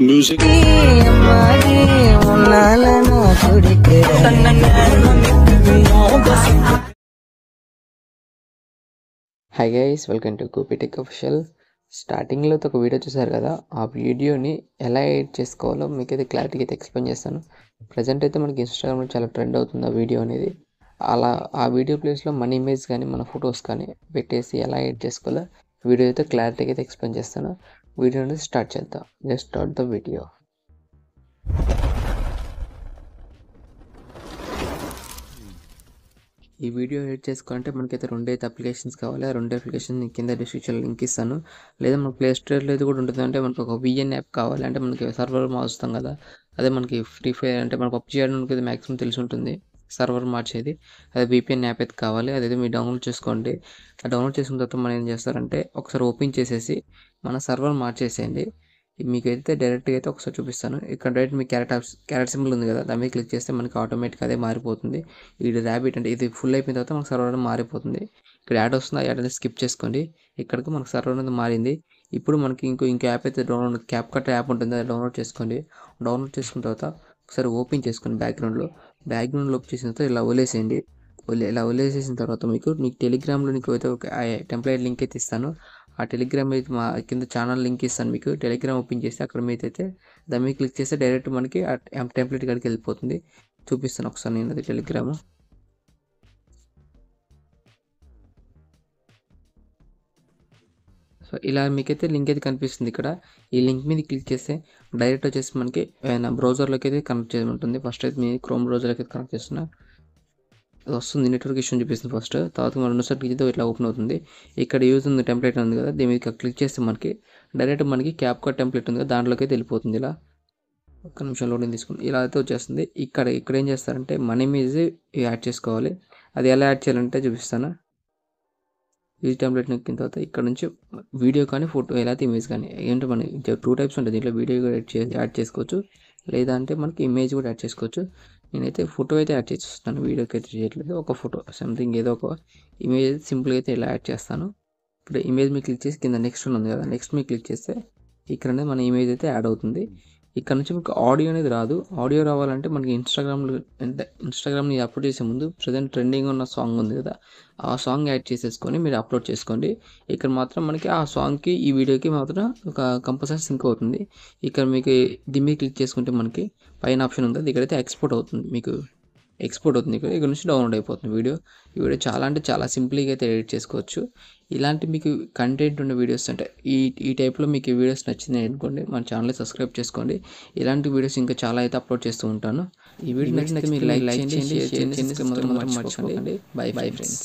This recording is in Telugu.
Music. Hi guys, welcome to Gopitech official. స్టార్టింగ్లో ఒక వీడియో చూసారు కదా, ఆ వీడియోని ఎలా ఎడిట్ చేసుకోవాలో మీకు అయితే క్లారిటీగా అయితే ఎక్స్ప్లెయిన్ చేస్తాను. ప్రజెంట్ అయితే మనకి ఇన్స్టాగ్రామ్లో చాలా ట్రెండ్ అవుతుంది ఆ వీడియో అనేది. అలా ఆ వీడియో ప్లేస్లో మన ఇమేజ్ కానీ మన ఫొటోస్ కానీ పెట్టేసి ఎలా ఎడిట్ చేసుకోవాలో వీడియో అయితే క్లారిటీగా అయితే ఎక్స్ప్లెయిన్ చేస్తాను. వీడియో అనేది స్టార్ట్ చేద్దాం. Just start the video. ఈ వీడియో ఎడిట్ చేసుకోవాలంటే మనకైతే రెండైతే అప్లికేషన్స్ కావాలి. ఆ రెండు అప్లికేషన్ కింద డిస్క్రిప్షన్లో లింక్ ఇస్తాను. లేదా మనకు ప్లే స్టోర్లో అయితే కూడా ఉంటుంది. అంటే మనకు ఒక విఎన్ యాప్ కావాలి అంటే మనకి సర్వర్ మార్చుతాం కదా, అదే మనకి ఫ్రీ ఫైర్ అంటే మనకు పబ్జీ ఆడడానికి మ్యాక్సిమం తెలిసి ఉంటుంది సర్వర్ మార్చేది. అదే VPN యాప్ అయితే కావాలి. అదైతే మీరు డౌన్లోడ్ చేసుకోండి. ఆ డౌన్లోడ్ చేసుకున్న తర్వాత మనం ఏం చేస్తారంటే ఒకసారి ఓపెన్ చేసేసి మన సర్వర్ మార్చేసేయండి. మీకైతే డైరెక్ట్గా అయితే ఒకసారి చూపిస్తాను. ఇక్కడ డైరెక్ట్ మీ క్యారెట్ సింబల్ ఉంది కదా, దాని మీద క్లిక్ చేస్తే మనకి ఆటోమేటిక్గా అదే మారిపోతుంది. ఇది ర్యాబిట్ అంటే ఇది ఫుల్ అయిపోయిన తర్వాత మనకు సర్వర్ అనేది మారిపోతుంది. ఇక్కడ యాడ్ వస్తుంది, ఆ యాడ్ అనేది స్కిప్ చేసుకోండి. ఇక్కడికి మనకు సర్వర్ అనేది మారింది. ఇప్పుడు మనకి ఇంకో యాప్ అయితే డౌన్లోడ్, క్యాప్కట్ యాప్ ఉంటుంది, అది డౌన్లోడ్ చేసుకోండి. డౌన్లోడ్ చేసుకున్న తర్వాత ఒకసారి ఓపెన్ చేసుకోండి. బ్యాక్గ్రౌండ్లో ఓపెన్ చేసిన తర్వాత ఇలా వదిలేసేయండి. ఇలా వదిలేసేసిన తర్వాత మీకు టెలిగ్రామ్లో నీకు అయితే ఒక టెంప్లెట్ లింక్ అయితే ఇస్తాను. ఆ టెలిగ్రామ్ అయితే మా కింద ఛానల్ లింక్ ఇస్తాను మీకు. టెలిగ్రామ్ ఓపెన్ చేసి అక్కడ మీద అయితే దాని మీద క్లిక్ చేస్తే డైరెక్ట్ మనకి ఆ టెంప్లెట్ కాడికి వెళ్ళిపోతుంది. చూపిస్తాను ఒకసారి నేను అది టెలిగ్రామ్. సో ఇలా మీకైతే లింక్ అయితే కనిపిస్తుంది ఇక్కడ. ఈ లింక్ మీద క్లిక్ చేస్తే డైరెక్ట్ వచ్చేసి మనకి బ్రౌజర్లోకి అయితే కనెక్ట్ చేసి ఉంటుంది. ఫస్ట్ అయితే మీ క్రోమ్ బ్రౌజర్లోకి అయితే కనెక్ట్ చేస్తున్నా. అది వస్తుంది, నెట్వర్క్ ఇష్యూ చూపిస్తుంది ఫస్ట్. తర్వాత మనం రెండోసారి క్లిక్ చేస్తే ఇట్లా ఓపెన్ అవుతుంది. ఇక్కడ యూజ్ ఉంది టెంప్లెట్ ఉంది కదా, దీని మీద క్లిక్ చేస్తే మనకి డైరెక్ట్ మనకి క్యాప్కట్ టెంప్లెట్ ఉంది కదా, దాంట్లోకి అయితే వెళ్ళిపోతుంది. ఇలా ఒక్క నిమిషం లోడింగ్ తీసుకుని ఇలా అయితే వచ్చేస్తుంది. ఇక్కడ ఏం చేస్తారంటే మన ఇమేజ్ యాడ్ చేసుకోవాలి. అది ఎలా యాడ్ చేయాలంటే చూపిస్తాను. ఈ టెంప్లెట్ నొక్కిన తర్వాత ఇక్కడ నుంచి వీడియో కానీ ఫోటో ఎలా అయితే ఇమేజ్ కానీ ఏంటంటే మనకి 2 టైప్స్ ఉంటుంది. దీంట్లో వీడియో కూడా యాడ్ చేసుకోవచ్చు, లేదా అంటే మనకి ఇమేజ్ కూడా యాడ్ చేసుకోవచ్చు. నేనైతే ఫోటో అయితే యాడ్ చేస్తున్నాను, వీడియోకి అయితే చేయట్లేదు. ఒక ఫోటో సంథింగ్ ఏదో ఒక ఇమేజ్ సింపుల్గా అయితే ఇలా యాడ్ చేస్తాను. ఇప్పుడు ఇమేజ్ మీద క్లిక్ చేసి కింద నెక్స్ట్ ఉంది కదా, నెక్స్ట్ మీద క్లిక్ చేస్తే ఇక్కడ అనేది మన ఇమేజ్ అయితే యాడ్ అవుతుంది. ఇక్కడ నుంచి మీకు ఆడియో అనేది రాదు. ఆడియో రావాలంటే మనకి ఇన్స్టాగ్రామ్ని అప్లోడ్ చేసే ముందు ప్రజెంట్ ట్రెండింగ్ ఉన్న సాంగ్ ఉంది కదా, ఆ సాంగ్ యాడ్ చేసేసుకొని మీరు అప్లోడ్ చేసుకోండి. ఇక్కడ మాత్రం మనకి ఆ సాంగ్కి ఈ వీడియోకి మాత్రం ఒక కంపల్సరీ సింక్ అవుతుంది. ఇక్కడ మీకు దీని మీద క్లిక్ చేసుకుంటే మనకి పైన ఆప్షన్ ఉంటుంది, ఇక్కడైతే ఎక్స్పోర్ట్ అవుతుంది. మీకు ఎక్స్పోర్ట్ అవుతుంది, ఇక్కడ నుంచి డౌన్లోడ్ అయిపోతుంది వీడియో. ఈ వీడియో చాలా అంటే చాలా సింపుల్గా అయితే ఎడిట్ చేసుకోవచ్చు. ఇలాంటి మీకు కంటెంట్ ఉన్న వీడియోస్ అంటే ఈ టైప్లో మీకు వీడియోస్ నచ్చింది అనుకోండి, మన ఛానల్ సబ్స్క్రైబ్ చేసుకోండి. ఇలాంటి వీడియోస్ ఇంకా చాలా అయితే అప్లోడ్ చేస్తూ ఉంటాను. ఈ వీడియో నచ్చితే మీరు లైక్ చేయండి, షేర్ చేయండి, మర్చిపోకండి. Bye friends.